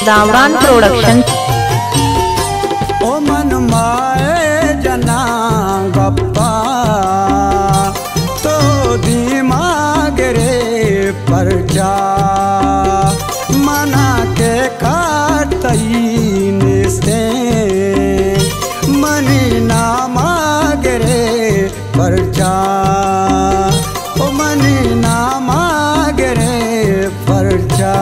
जावरान production. ओ मन माए जना गप्पा तो दिमाग रे परचा मना के काटई से मनी ना मागरे परचा ओ मनी ना मागरे परचा।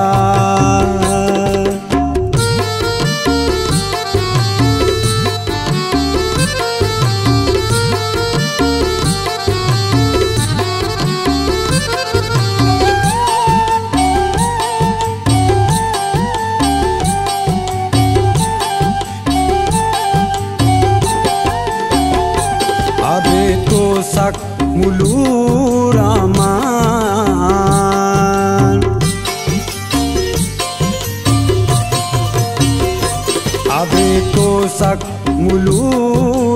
अबे तो सक मुलू रामान अबे तो सक मुलू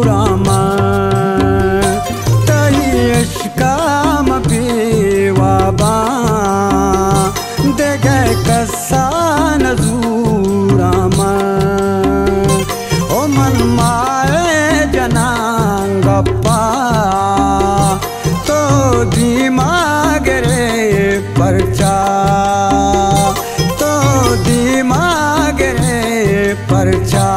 रामान तही इश्काम बेवाबा दे गए कसा नजूरामान ओ मन माए जना गप्पा तो दिमाग रे परचा तो दिमाग रे परचा।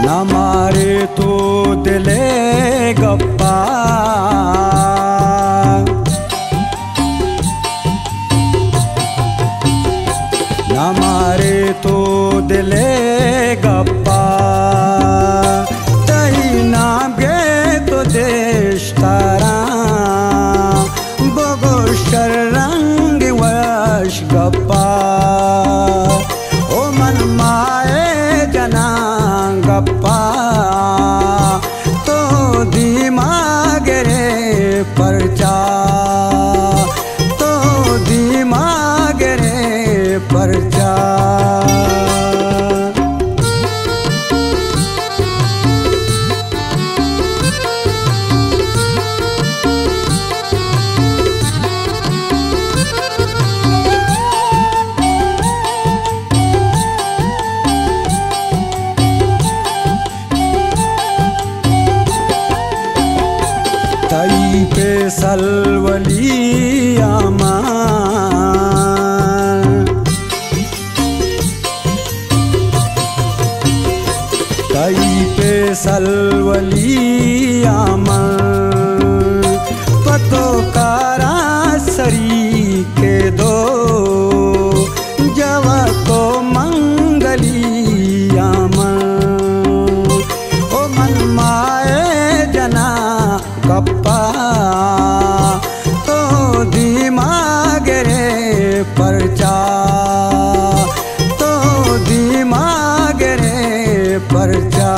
न मारे तो दिले गप्पा न मारे तो दिले गप्पा तही ना गे तो देश तारा बगो शरंग वश गप्पा ओ मन माए जना गप्पा तो दिमाग रे परचा तो दिमाग रे परचा। तई पे सलवली आमान तई पे सलवली आमान पतो कारा सरी के दो जवा को मंगली आमान ओ मन माए जना गप्पा तो दिमाग रे परचा तो दिमाग रे परचा।